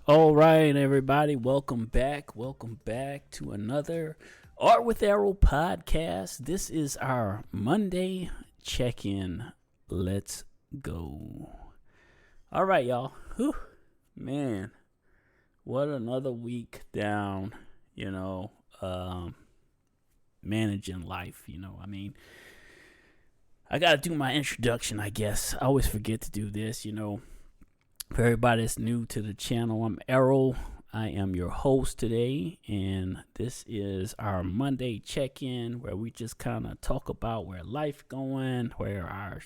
All right, everybody, welcome back. Welcome back to another Art with Errol podcast. This is our Monday check in. Let's go. All right, y'all. Whew. Man, what another week down, you know, managing life. I got to do my introduction, I guess. I always forget to do this, For everybody that's new to the channel, I'm Errol. I am your host today, and this is our Monday check-in where we just kind of talk about where life going, where our,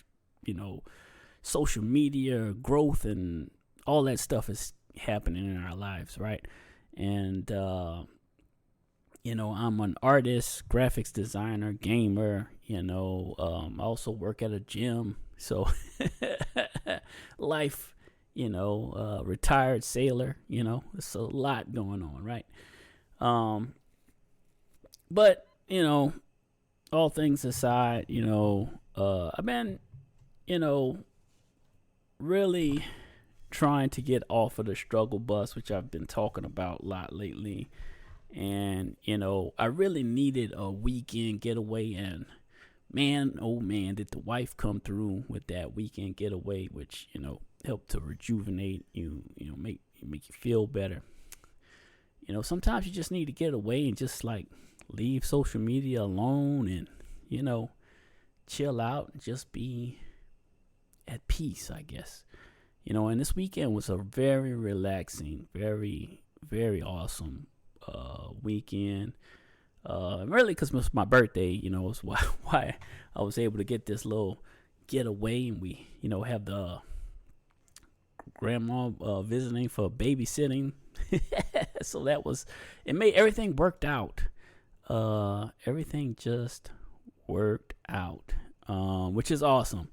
social media growth and all that stuff is happening in our lives, right? And I'm an artist, graphics designer, gamer. I also work at a gym, so life. Retired sailor, it's a lot going on, right? But, all things aside, I've been, really trying to get off of the struggle bus, which I've been talking about a lot lately. And, I really needed a weekend getaway, and man, oh man, did the wife come through with that weekend getaway, which, help to rejuvenate you, make you feel better. Sometimes you just need to get away and just like leave social media alone and, chill out and just be at peace, I guess. And this weekend was a very relaxing, very, very awesome weekend. Really, because it was my birthday, is why I was able to get this little getaway, and we, have the grandma visiting for babysitting. So it made everything worked out. Everything just worked out, which is awesome.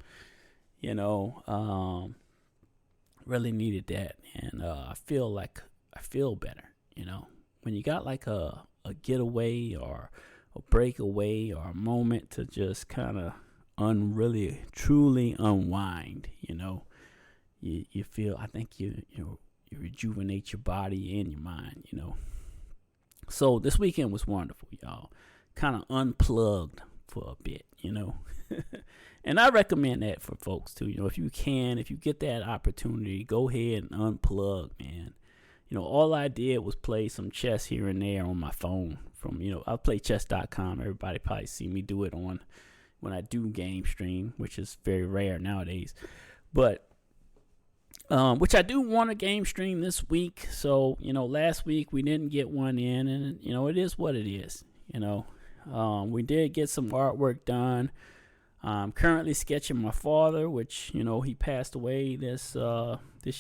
Really needed that, and I feel better. When you got like a getaway or a breakaway or a moment to just kind of really truly unwind, you feel, I think you rejuvenate your body and your mind, So this weekend was wonderful, y'all. Kind of unplugged for a bit, And I recommend that for folks too. If you get that opportunity, go ahead and unplug, man. All I did was play some chess here and there on my phone from, I play chess.com. Everybody probably see me do it when I do game stream, which is very rare nowadays. But which I do want a game stream this week. So, last week we didn't get one in, and, it is what it is. We did get some artwork done. I'm currently sketching my father, which, he passed away this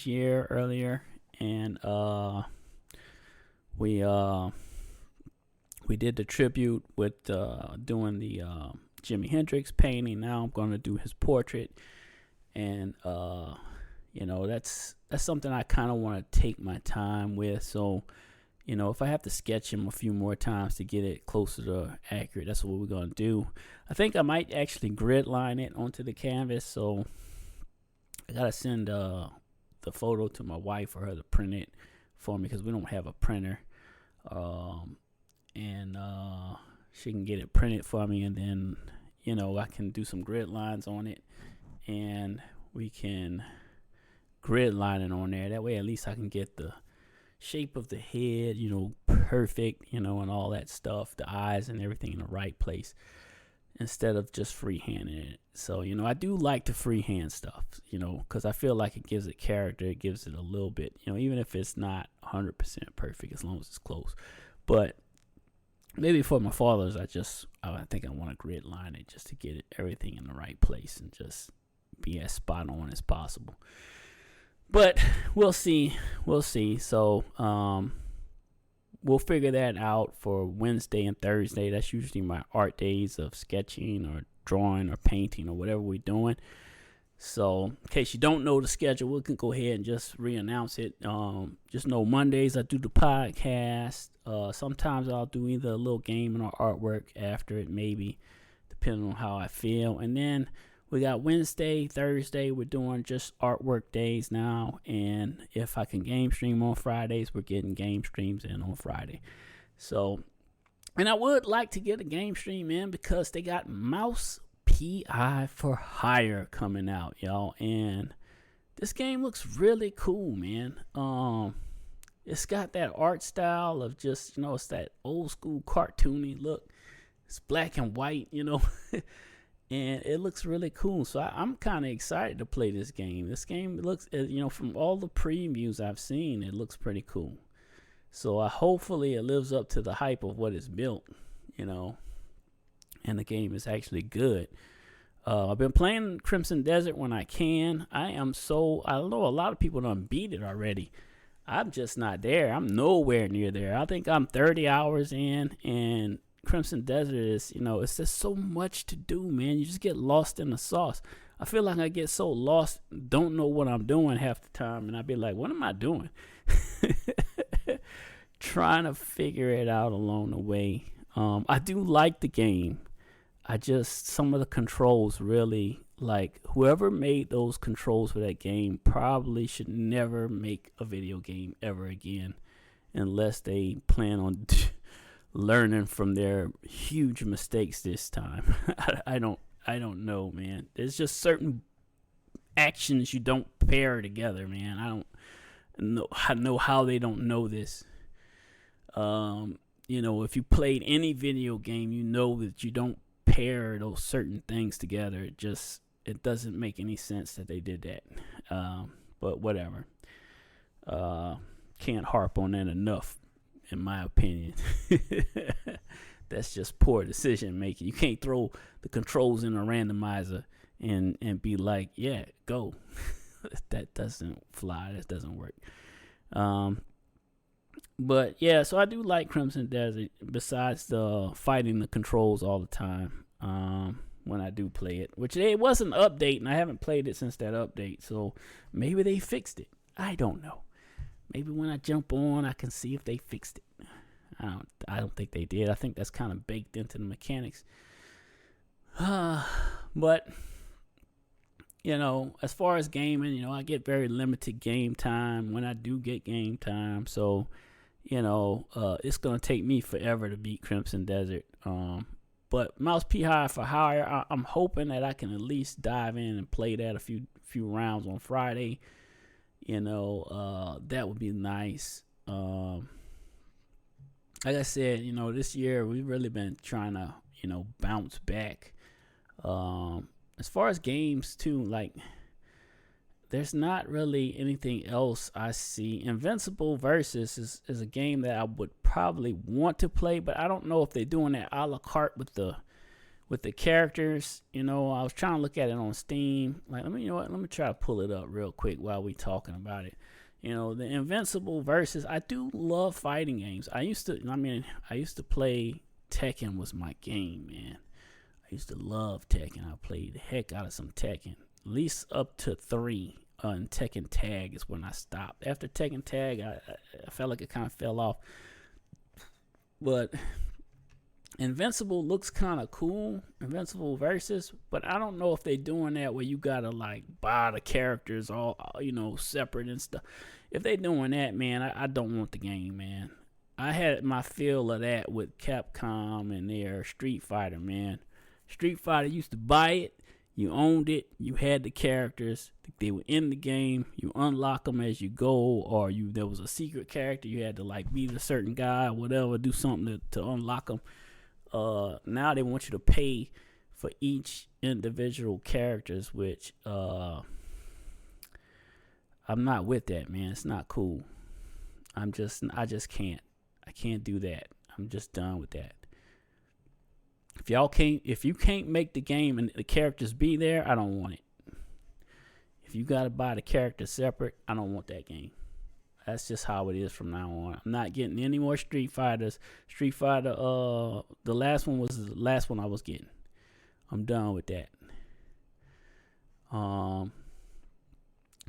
year earlier. And we did the tribute with doing the Jimi Hendrix painting. Now I'm going to do his portrait. And that's something I kind of want to take my time with. So, if I have to sketch him a few more times to get it closer to accurate, that's what we're going to do. I think I might actually grid line it onto the canvas. So I got to send the photo to my wife for her to print it for me, because we don't have a printer. And she can get it printed for me, and then, I can do some grid lines on it, and we can grid line it on there. That way, at least I can get the shape of the head, perfect, and all that stuff, the eyes and everything in the right place, instead of just freehanding it. So, I do like to freehand stuff, because I feel like it gives it character. It gives it a little bit, even if it's not 100% perfect, as long as it's close. But maybe for my father's, I think I want to grid line it just to get everything in the right place and just be as spot on as possible. But we'll see. So, we'll figure that out for Wednesday and Thursday. That's usually my art days of sketching or drawing or painting or whatever we're doing. So in case you don't know the schedule, we can go ahead and just re-announce it. Just know Mondays I do the podcast. Sometimes I'll do either a little game or artwork after it, maybe, depending on how I feel. And then We got Wednesday, Thursday. We're doing just artwork days now. And if I can game stream on Fridays, we're getting game streams in on Friday. So, and I would like to get a game stream in because they got Mouse PI for Hire coming out, y'all. And this game looks really cool, man. It's got that art style of just, it's that old school cartoony look. It's black and white, and it looks really cool. So I'm kind of excited to play this game. This game looks, from all the previews I've seen, it looks pretty cool. So hopefully it lives up to the hype of what it's built, and the game is actually good. I've been playing Crimson Desert when I can. I know a lot of people done beat it already. I'm just not there. I'm nowhere near there. I think I'm 30 hours in, and Crimson Desert is, it's just so much to do, man. You just get lost in the sauce. I feel like I get so lost, don't know what I'm doing half the time, and I'd be like, what am I doing? Trying to figure it out along the way. I do like the game. Some of the controls really, like, whoever made those controls for that game probably should never make a video game ever again unless they plan on learning from their huge mistakes this time. I don't know, man. There's just certain actions you don't pair together, man. I know how they don't know this. If you played any video game, you know that you don't pair those certain things together. It doesn't make any sense that they did that. But whatever. Can't harp on that enough, in my opinion. That's just poor decision making. You can't throw the controls in a randomizer and be like, yeah, go. That doesn't fly. That doesn't work. But yeah, so I do like Crimson Desert, besides the fighting the controls all the time when I do play it, which it was an update, and I haven't played it since that update, so maybe they fixed it. I don't know. Maybe when I jump on, I can see if they fixed it. I don't think they did. I think that's kind of baked into the mechanics. But as far as gaming, I get very limited game time when I do get game time. So, it's going to take me forever to beat Crimson Desert. But Mouse PI for Hire, I'm hoping that I can at least dive in and play that a few rounds on Friday. That would be nice. Like I said, this year we've really been trying to, bounce back. As far as games too, like, there's not really anything else I see. Invincible Versus is a game that I would probably want to play, but I don't know if they're doing that a la carte with the characters. I was trying to look at it on Steam. Like, let me try to pull it up real quick while we talking about it. The Invincible Versus, I do love fighting games. I used to play Tekken was my game, man. I used to love Tekken. I played the heck out of some Tekken. At least up to 3. And Tekken Tag is when I stopped. After Tekken Tag, I felt like it kind of fell off. But Invincible looks kind of cool. Invincible Versus. But I don't know if they're doing that where you got to, like, buy the characters all, separate and stuff. If they're doing that, man, I don't want the game, man. I had my fill of that with Capcom and their Street Fighter, man. Street Fighter, used to buy it. You owned it. You had the characters. They were in the game. You unlock them as you go, or there was a secret character. You had to, like, be a certain guy or whatever, do something to unlock them. Now they want you to pay for each individual characters, which I'm not with that, man. It's not cool. I just can't. I can't do that. I'm just done with that. If you can't make the game and the characters be there, I don't want it. If you gotta buy the characters separate, I don't want that game. That's just how it is from now on. I'm not getting any more Street Fighters. Street Fighter, the last one was the last one I was getting. I'm done with that.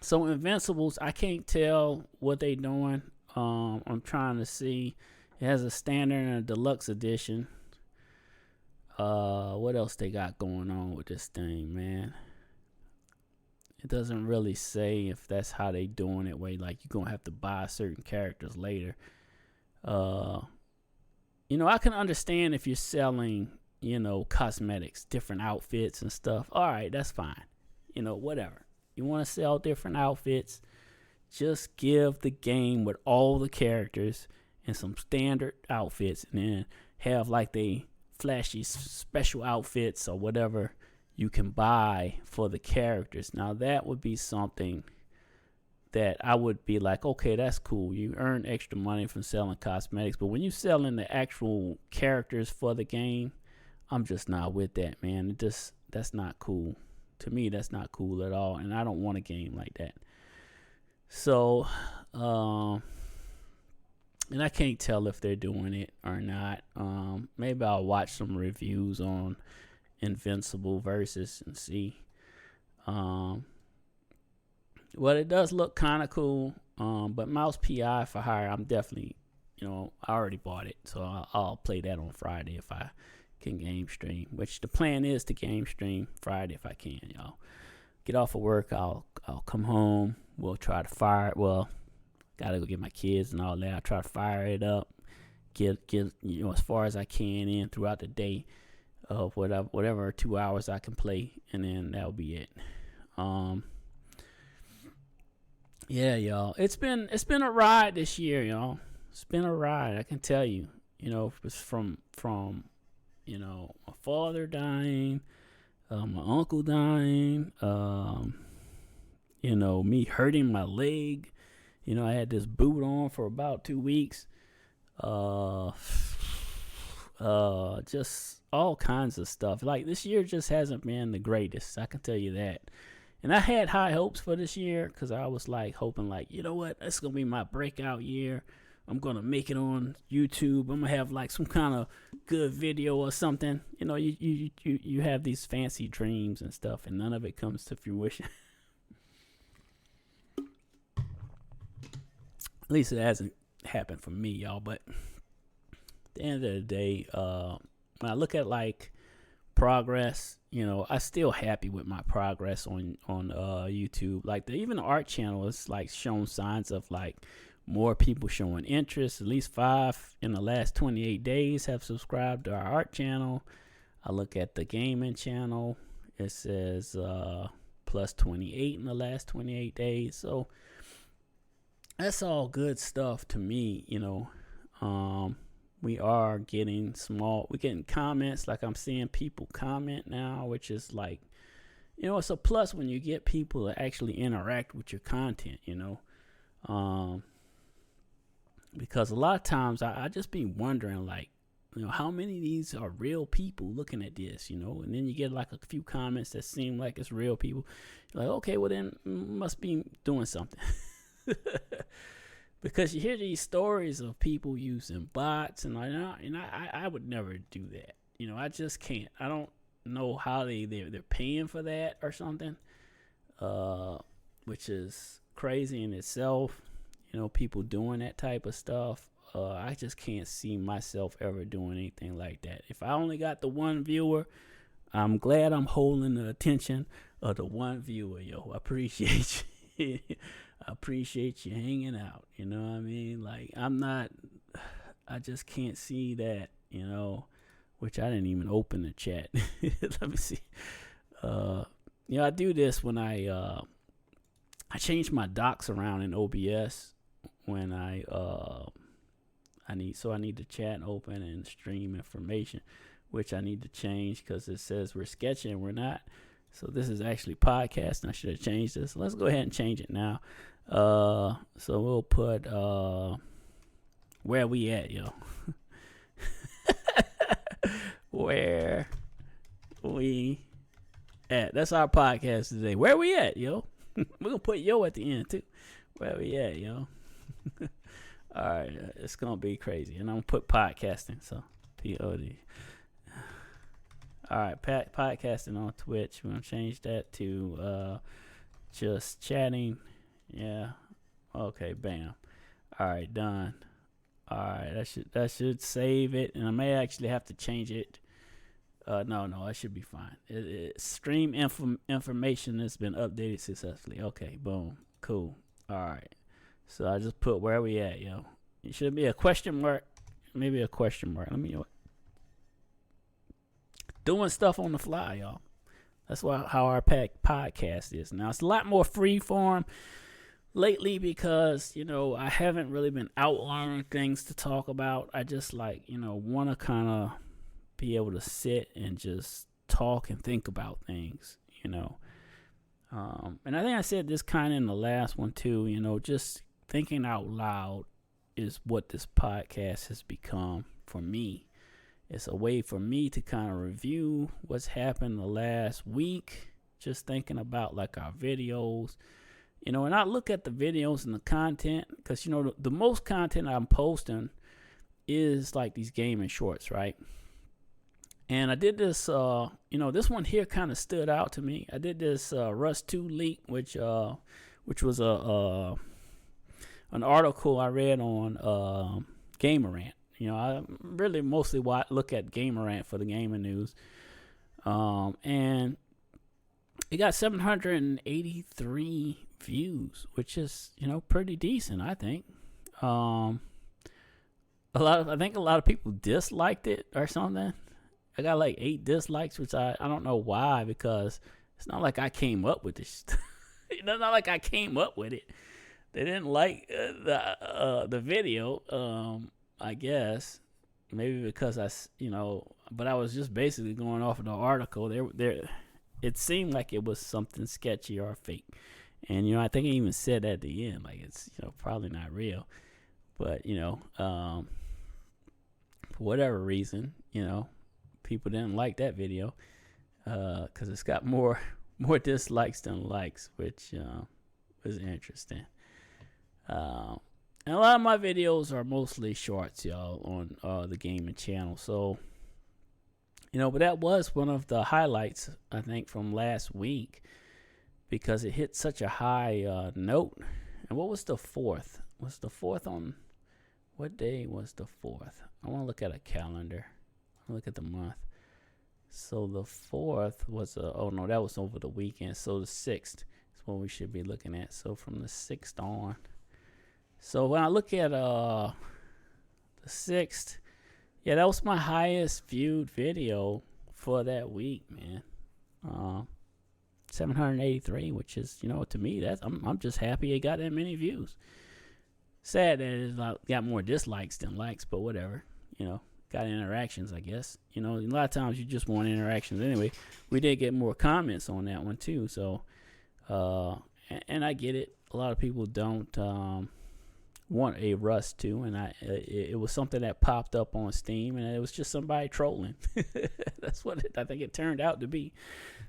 So Invincibles, I can't tell what they doing. I'm trying to see. It has a standard and a deluxe edition. What else they got going on with this thing, man? It doesn't really say if that's how they doing it. Way like you're gonna have to buy certain characters later. Uh, I can understand if you're selling, cosmetics, different outfits and stuff. All right, that's fine. Whatever. You want to sell different outfits, just give the game with all the characters and some standard outfits, and then have like the flashy special outfits or whatever you can buy for the characters. Now that would be something that I would be like, okay, that's cool. You earn extra money from selling cosmetics, but when you selling the actual characters for the game, I'm just not with that, man. That's not cool. To me, that's not cool at all, and I don't want a game like that. So, and I can't tell if they're doing it or not. Maybe I'll watch some reviews on Invincible Versus and see. Well, it does look kind of cool. But Mouse PI for hire, I'm definitely, I already bought it, so I'll play that on Friday if I can game stream. Which the plan is to game stream Friday if I can, y'all. Get off of work, I'll come home. We'll try to fire it. Well, gotta go get my kids and all that. I'll try to fire it up, get as far as I can in throughout the day of whatever 2 hours I can play, and then that'll be it. Yeah, y'all. It's been a ride this year, y'all. It's been a ride, I can tell you. It's from my father dying, my uncle dying, me hurting my leg. I had this boot on for about 2 weeks. Just all kinds of stuff. Like, this year just hasn't been the greatest, I can tell you that. And I had high hopes for this year because I was like hoping, like, you know what, that's gonna be my breakout year. I'm gonna make it on YouTube. I'm gonna have like some kind of good video or something. You have these fancy dreams and stuff, and none of it comes to fruition. At least it hasn't happened for me, y'all. But at the end of the day, when I look at like progress, I'm still happy with my progress on YouTube. Like even the art channel is like showing signs of like more people showing interest. At least 5 in the last 28 days have subscribed to our art channel. I look at the gaming channel. It says plus 28 in the last 28 days. So that's all good stuff to me, we are getting we're getting comments. Like, I'm seeing people comment now, which is like, it's a plus when you get people to actually interact with your content, because a lot of times I just be wondering, like, how many of these are real people looking at this, and then you get like a few comments that seem like it's real people. You're like, okay, well then must be doing something. Because you hear these stories of people using bots, and I would never do that. I just can't. I don't know how they're paying for that or something, which is crazy in itself. People doing that type of stuff. I just can't see myself ever doing anything like that. If I only got the one viewer, I'm glad I'm holding the attention of the one viewer, yo. I appreciate you. I appreciate you hanging out. You know what I mean? Like, I just can't see that, which I didn't even open the chat. Let me see. I do this when I change my docs around in OBS when I need the chat open and stream information, which I need to change because it says we're sketching and we're not. So this is actually podcasting. I should have changed this. Let's go ahead and change it now. So we'll put where we at, yo. Where we at. That's our podcast today. Where we at, yo. We're gonna put yo at the end too. Where we at, yo. All right, it's gonna be crazy, and I'm gonna put podcasting. So POD. All right, podcasting on Twitch. We're gonna change that to just chatting. Yeah. Okay. Bam. All right. Done. All right. That should save it, and I may actually have to change it No, it should be fine. Stream information has been updated successfully. Okay, boom, cool. All right. So I just put where we at, yo. It should be a question mark, maybe a question mark. Let me doing stuff on the fly, y'all. That's how our podcast is now. It's a lot more free form lately because I haven't really been outlining things to talk about. I just want to kind of be able to sit and just talk and think about things, and I think I said this kind of in the last one too. Just thinking out loud is what this podcast has become for me. It's a way for me to kind of review what's happened the last week, just thinking about like our videos. And I look at the videos and the content because, the most content I'm posting is like these gaming shorts, right? And I did this, this one here kind of stood out to me. I did this Rust 2 leak, which was an article I read on Gamerant. I really mostly look at Gamerant for the gaming news. And it got 783 views, which is, pretty decent, I think. I think a lot of people disliked it or something. I got like 8 dislikes, which I don't know why, because it's not like I came up with this. It's not like I came up with it. They didn't like the video, I guess. Maybe because but I was just basically going off of the article. It seemed like it was something sketchy or fake. And, I think I even said at the end, like it's, probably not real. But, for whatever reason, people didn't like that video because it's got more dislikes than likes, which was interesting. And a lot of my videos are mostly shorts, y'all, on the gaming channel. So, but that was one of the highlights, I think, from last week because it hit such a high note. And what was the 4th? Was the 4th on... What day was the 4th? I want to look at a calendar. Look at the month. So the 4th was that was over the weekend. So the 6th is what we should be looking at. So from the 6th on. So when I look at the 6th, yeah, that was my highest viewed video for that week, man. 783, which is, to me, I'm just happy it got that many views. Sad that it got more dislikes than likes, but whatever, got interactions, I guess. A lot of times you just want interactions anyway. We did get more comments on that one too, so and I get it. A lot of people don't want a Rust 2, and it was something that popped up on Steam, and it was just somebody trolling. That's what I think it turned out to be,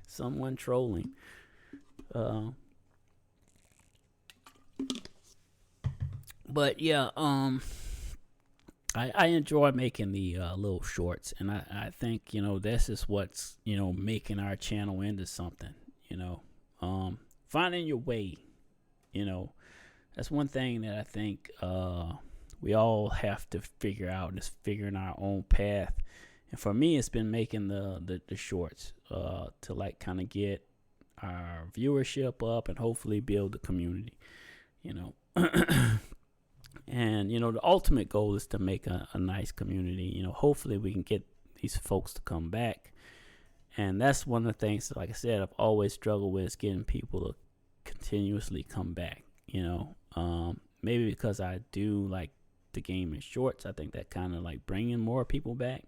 someone trolling. But yeah, I enjoy making the little shorts, and I think this is what's making our channel into something. Finding your way. That's one thing that I think we all have to figure out, is figuring our own path. And for me, it's been making the shorts to like kind of get our viewership up and hopefully build the community. And the ultimate goal is to make a nice community. Hopefully we can get these folks to come back. And that's one of the things that, like I said, I've always struggled with, is getting people to continuously come back. Maybe because I do like the game in shorts, I think that kind of like bringing more people back.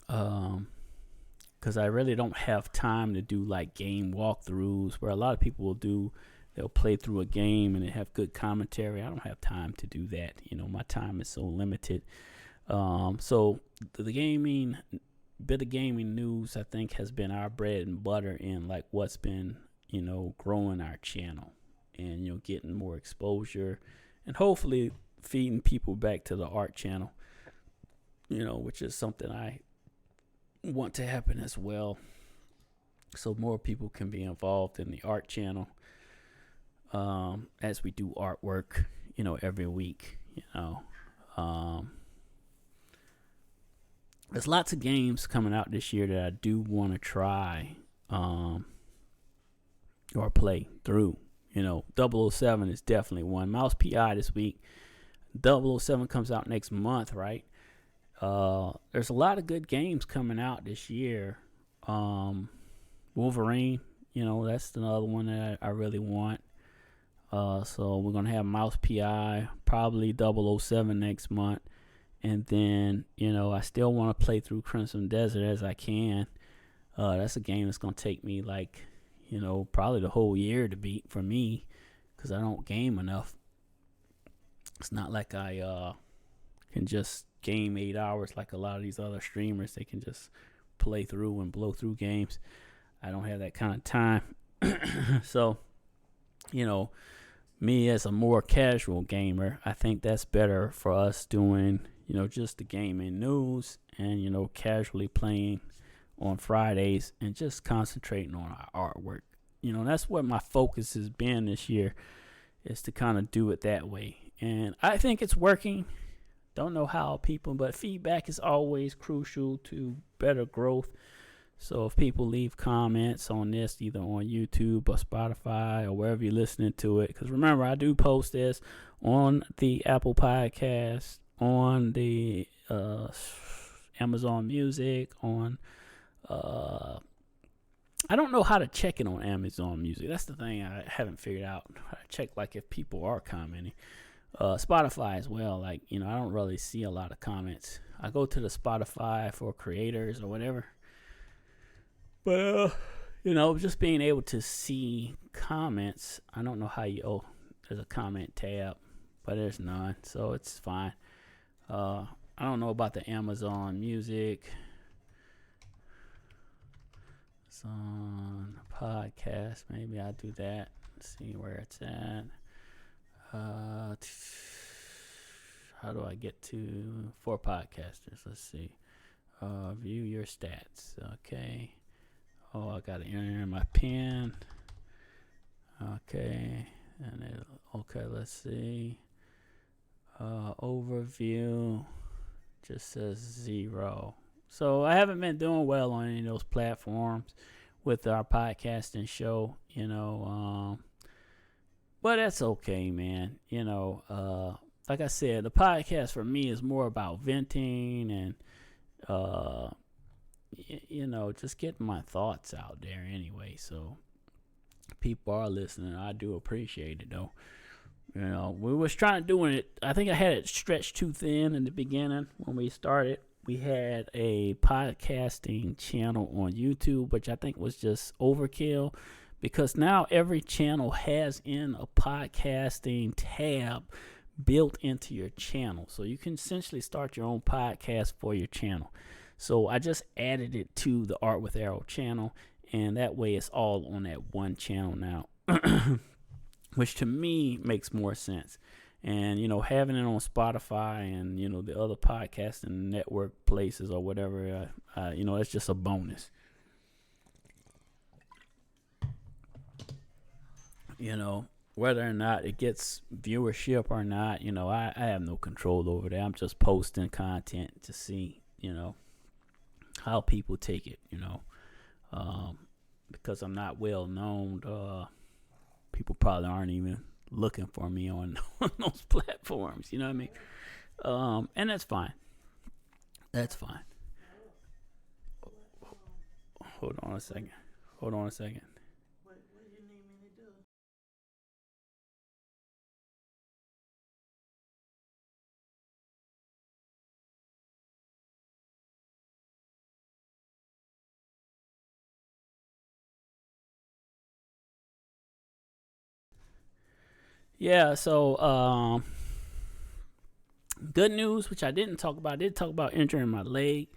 Because I really don't have time to do like game walkthroughs where a lot of people will do. They'll play through a game and they have good commentary. I don't have time to do that. My time is so limited. So the gaming, bit of gaming news, I think, has been our bread and butter in like what's been, growing our channel and, getting more exposure and hopefully feeding people back to the art channel, which is something I want to happen as well. So more people can be involved in the art channel. As we do artwork, every week, there's lots of games coming out this year that I do want to try or play through. You know, 007 is definitely one. Mouse PI this week. 007 comes out next month, right? There's a lot of good games coming out this year. Wolverine, you know, that's another one that I really want. So we're going to have Mouse PI, probably 007 next month. And then, you know, I still want to play through Crimson Desert as I can. That's a game that's going to take me like, you know, probably the whole year to beat for me because I don't game enough. It's not like I can just game 8 hours like a lot of these other streamers. They can just play through and blow through games. I don't have that kind of time. So, you know, me as a more casual gamer, I think that's better for us doing, you know, just the gaming news and, you know, casually playing on Fridays and just concentrating on our artwork. You know, that's what my focus has been this year, is to kind of do it that way. And I think it's working. Don't know how people, but feedback is always crucial to better growth. So if people leave comments on this, either on YouTube or Spotify or wherever you're listening to it, because remember, I do post this on the Apple Podcast, on the Amazon Music, on I don't know how to check it on Amazon Music. That's the thing I haven't figured out. How to check, like, if people are commenting. Spotify as well. Like, you know, I don't really see a lot of comments. I go to the Spotify for creators or whatever. But, you know, just being able to see comments, I don't know how you, there's a comment tab, but there's none, so it's fine. I don't know about the Amazon Music. It's on a podcast. Maybe I'll do that. See where it's at. How do I get to for podcasters? Let's see. View your stats. Okay. Oh, I got to enter in my PIN. Okay. And it, okay, let's see. Overview just says 0. So I haven't been doing well on any of those platforms with our podcasting show, you know. But that's okay, man. You know, like I said, the podcast for me is more about venting and, you know, just getting my thoughts out there anyway. So people are listening. I do appreciate it, though. You know, we was trying to do it. I think I had it stretched too thin in the beginning when we started. We had a podcasting channel on YouTube, which I think was just overkill, because now every channel has in a podcasting tab built into your channel. So you can essentially start your own podcast for your channel. So I just added it to the Art with Errol channel, and that way it's all on that one channel now, which to me makes more sense. And, you know, having it on Spotify and, you know, the other podcasting network places or whatever, you know, it's just a bonus. You know, whether or not it gets viewership or not, you know, I have no control over that. I'm just posting content to see, you know, how people take it, you know. Because I'm not well known, people probably aren't even looking for me on those platforms, you know what I mean? And that's fine. That's fine. Hold on a second. What do you need me to do? Yeah, so good news, which I didn't talk about. I did talk about injuring my leg,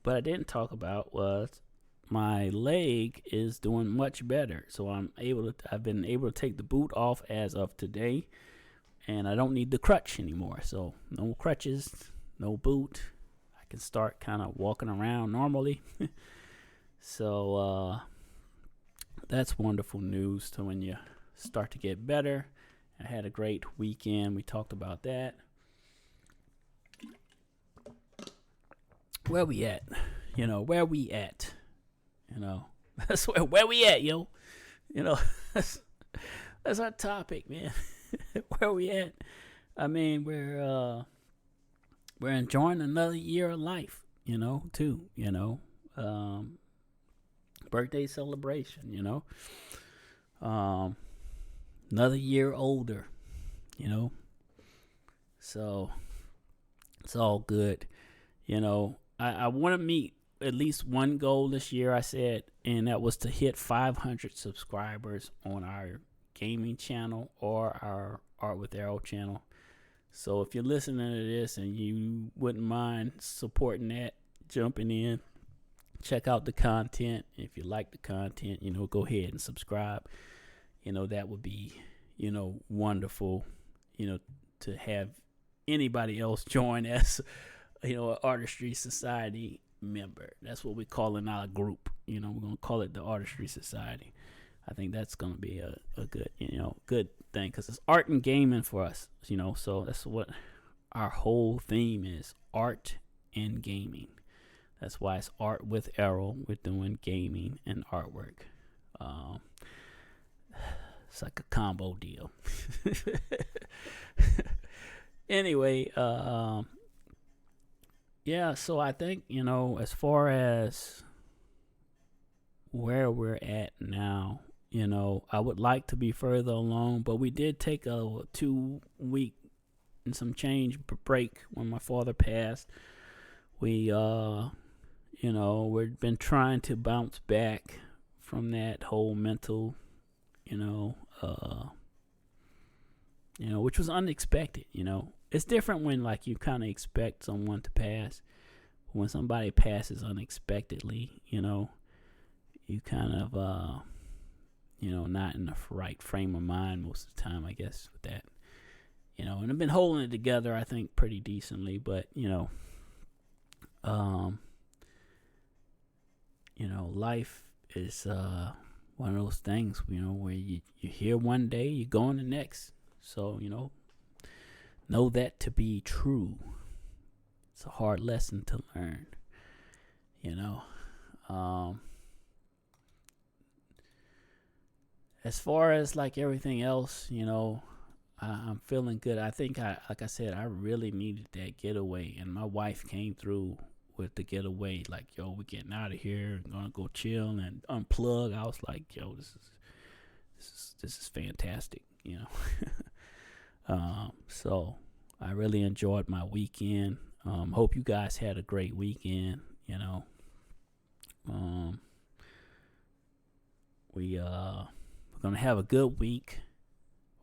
but I didn't talk about was my leg is doing much better. So I've been able to take the boot off as of today, and I don't need the crutch anymore. So no crutches, no boot. I can start kind of walking around normally. So that's wonderful news to when you start to get better. I had a great weekend. We talked about that. where we at? Where we at? You know, that's where we at, yo. You know, that's that's our topic, man. Where we at? I mean, we're enjoying another year of life, too. Birthday celebration, um, another year older, you know. So it's all good. I want to meet at least one goal this year, I said, and that was to hit 500 subscribers on our gaming channel or our Art with Errol channel. So if you're listening to this and you wouldn't mind supporting that, jumping in, check out the content. If you like the content, go ahead and subscribe. That would be, wonderful, to have anybody else join as, an Artistry Society member. That's what we call in our group. We're going to call it the Artistry Society. I think that's going to be a good, good thing because it's art and gaming for us, so that's what our whole theme is, art and gaming. That's why it's Art with Errol. We're doing gaming and artwork. It's like a combo deal. Anyway, yeah, so I think, as far as where we're at now, I would like to be further along, but we did take a 2-week and some change break when my father passed. We've been trying to bounce back from that whole mental, which was unexpected. It's different when like you kind of expect someone to pass. When somebody passes unexpectedly, you kind of, not in the right frame of mind most of the time, I guess, with that. And I've been holding it together, I think, pretty decently, but, life is one of those things, where you're here one day, you're going the next. So, know that to be true. It's a hard lesson to learn, As far as like everything else, I'm feeling good. I think like I said, I really needed that getaway, and my wife came through with the getaway. Like, yo, we're getting out of here, I'm gonna go chill and unplug. I was like, yo, this is fantastic, So I really enjoyed my weekend. Hope you guys had a great weekend. We're gonna have a good week.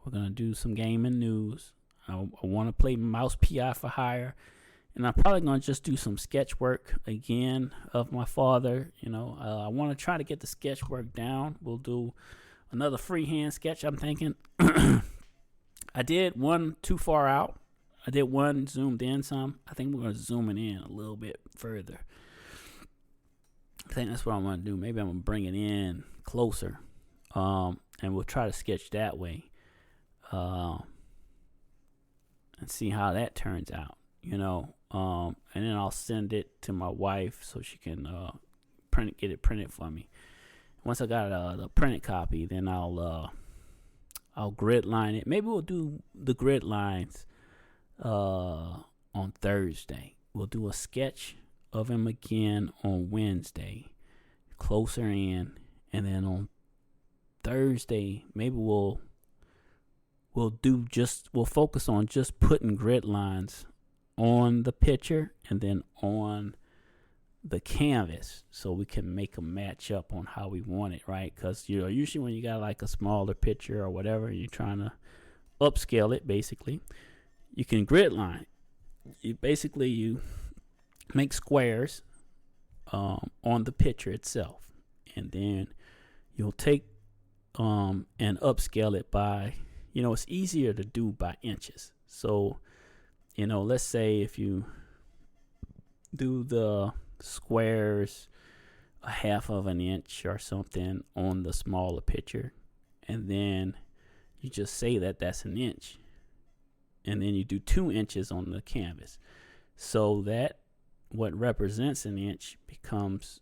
We're gonna do some gaming news. I want to play Mouse PI for Hire, and I'm probably gonna just do some sketch work again of my father. I want to try to get the sketch work down. We'll do another freehand sketch, I'm thinking. I did one too far out. I did one zoomed in some. I think we're going to zoom it in a little bit further. I think that's what I want to do. Maybe I'm going to bring it in closer. And we'll try to sketch that way. And see how that turns out, and then I'll send it to my wife so she can get it printed for me. Once I got the printed copy, then I'll grid line it. Maybe we'll do the grid lines on Thursday. We'll do a sketch of him again on Wednesday, closer in, and then on Thursday maybe we'll focus on just putting grid lines on the picture and then on the canvas so we can make them match up on how we want it, right? Because usually when you got like a smaller picture or whatever, you're trying to upscale it. Basically, you can grid line. You make squares on the picture itself, and then you'll take and upscale it by, it's easier to do by inches. So, let's say if you do the squares a half of an inch or something on the smaller picture, and then you just say that that's an inch, and then you do 2 inches on the canvas, so that what represents an inch becomes,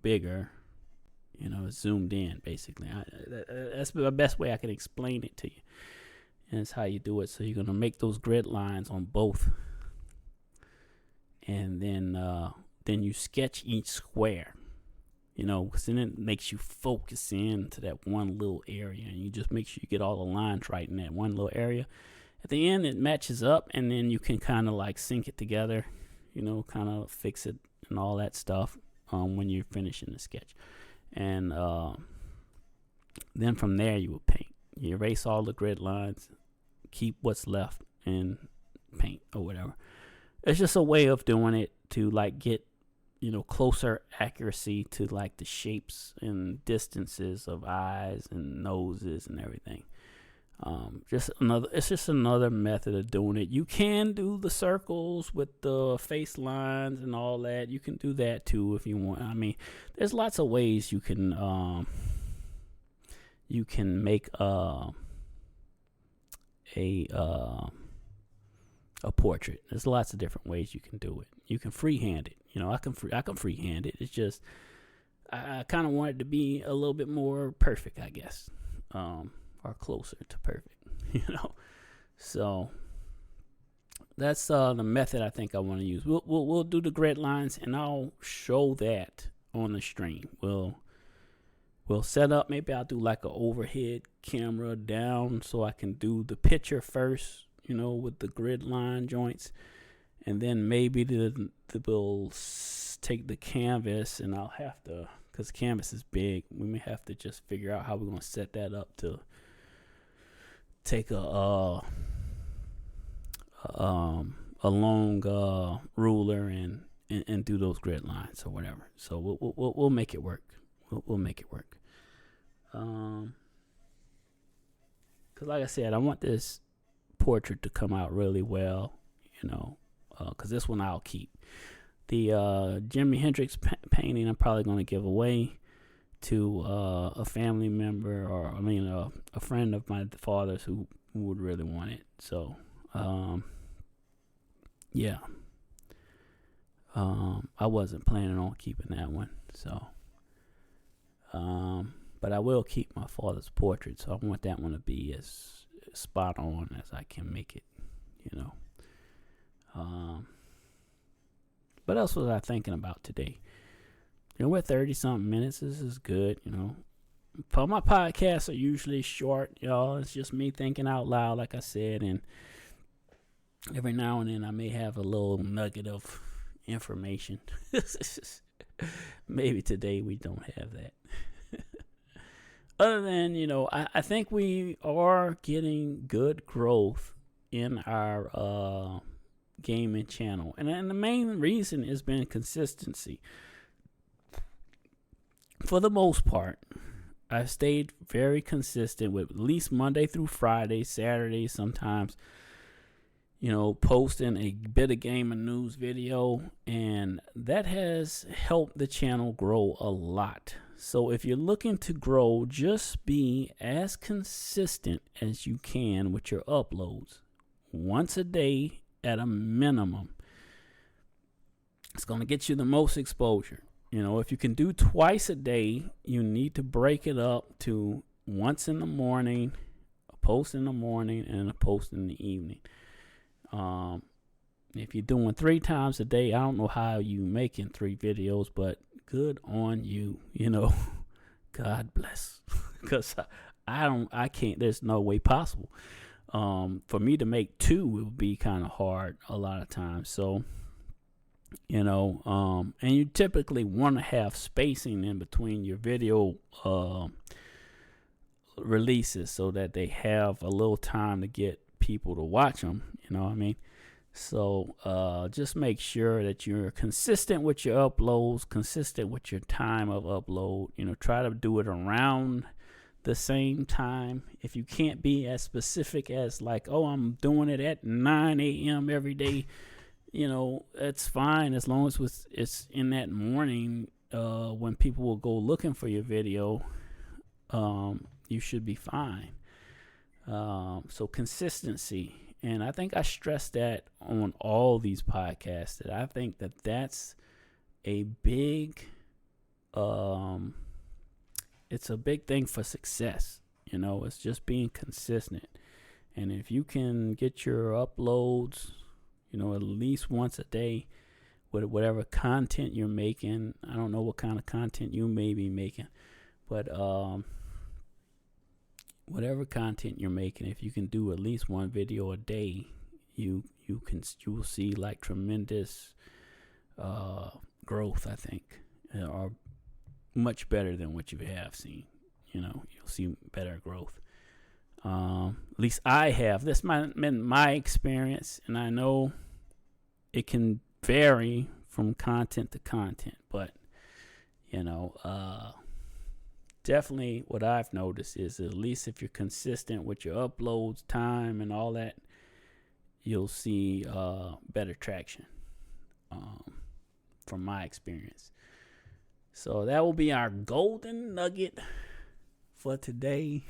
bigger. It's zoomed in, basically. That's the best way I can explain it to you. And it's how you do it. So you're going to make those grid lines on both. And then you sketch each square. Because then it makes you focus in to that one little area. And you just make sure you get all the lines right in that one little area. At the end, it matches up. And then you can kind of like sync it together. Kind of fix it and all that stuff when you're finishing the sketch. And then from there you will paint. You erase all the grid lines, keep what's left, and paint or whatever. It's just a way of doing it to like get closer accuracy to like the shapes and distances of eyes and noses and everything. It's just another method of doing it. You can do the circles with the face lines and all that. You can do that too if you want. I mean, there's lots of ways you can make a portrait. There's lots of different ways you can do it. You can freehand it. I can freehand it. It's just I kind of want it to be a little bit more perfect, I guess. Or closer to perfect, So that's the method I think I want to use. We'll do the grid lines, and I'll show that on the stream. We'll set up. Maybe I'll do like an overhead camera down so I can do the picture first, with the grid line joints, and then maybe we'll take the canvas, and I'll have to, because canvas is big, we may have to just figure out how we're going to set that up to take a long ruler and do those grid lines or whatever. So we'll make it work. We'll make it work. Because like I said, I want this portrait to come out really well. Because this one I'll keep. The Jimi Hendrix painting I'm probably going to give away to a family member, or a friend of my father's who would really want it. So yeah, I wasn't planning on keeping that one. So but I will keep my father's portrait. So I want that one to be as spot on as I can make it. What else was I thinking about today? We're 30-something minutes. This is good, But my podcasts are usually short, y'all. It's just me thinking out loud, like I said. And every now and then I may have a little nugget of information. Maybe today we don't have that. Other than, I think we are getting good growth in our gaming channel. And the main reason has been consistency. For the most part, I've stayed very consistent with at least Monday through Friday, Saturday sometimes, posting a bit of game and news video, and that has helped the channel grow a lot. So if you're looking to grow, just be as consistent as you can with your uploads. Once a day at a minimum. It's going to get you the most exposure. If you can do twice a day, you need to break it up to once in the morning, a post in the morning, and a post in the evening. If you're doing 3 times a day, I don't know how you making 3 videos, but good on you. God bless. Because I can't. There's no way possible. For me to make 2, it would be kind of hard a lot of times. So. And you typically want to have spacing in between your video releases so that they have a little time to get people to watch them. You know what I mean? So just make sure that you're consistent with your uploads, consistent with your time of upload. Try to do it around the same time. If you can't be as specific as like, I'm doing it at 9 a.m. every day, it's fine as long as it's in that morning when people will go looking for your video. You should be fine. So consistency And I think I stressed that on all these podcasts, that I think that that's a big, it's a big thing for success. It's just being consistent. And if you can get your uploads, at least once a day with whatever content you're making. I don't know what kind of content you may be making, but whatever content you're making, if you can do at least one video a day, you will see like tremendous growth, I think, or much better than what you have seen. You'll see better growth. At least I have. That's been my experience, and I know it can vary from content to content, but definitely what I've noticed is, at least if you're consistent with your uploads, time, and all that, you'll see better traction from my experience. So that will be our golden nugget for today.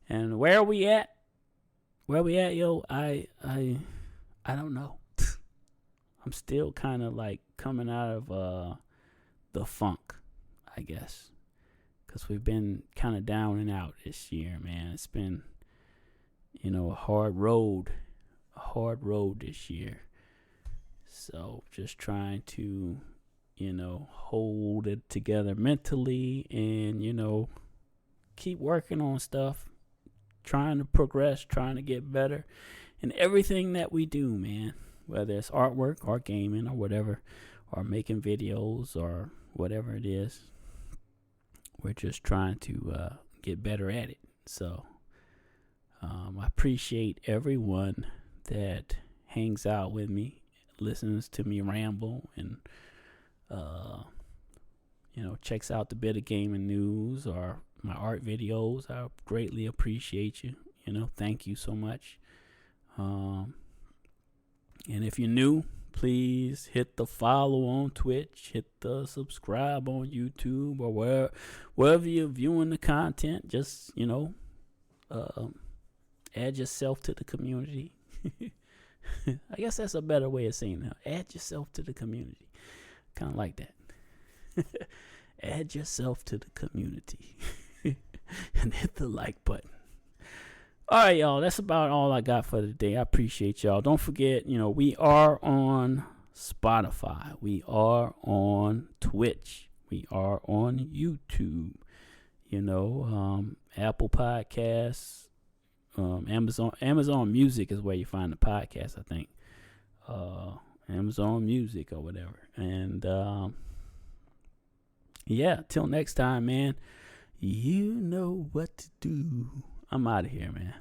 And where are we at? Yo? I don't know. I'm still kind of like coming out of the funk, I guess, because we've been kind of down and out this year, man. It's been, a hard road this year. So just trying to, hold it together mentally and, keep working on stuff, trying to progress, trying to get better in everything that we do, man. Whether it's artwork or gaming or whatever, or making videos or whatever it is, we're just trying to get better at it. So I appreciate everyone that hangs out with me, listens to me ramble, and checks out the bit of gaming news or my art videos. I greatly appreciate you. Thank you so much. And if you're new, please hit the follow on Twitch, hit the subscribe on YouTube, or wherever you're viewing the content. Just, add yourself to the community. I guess that's a better way of saying that. Add yourself to the community. Kind of like that. Add yourself to the community. And hit the like button. All right, y'all. That's about all I got for today. I appreciate y'all. Don't forget, we are on Spotify. We are on Twitch. We are on YouTube. Apple Podcasts. Amazon Music is where you find the podcast, I think. Amazon Music or whatever. And till next time, man. You know what to do. I'm out of here, man.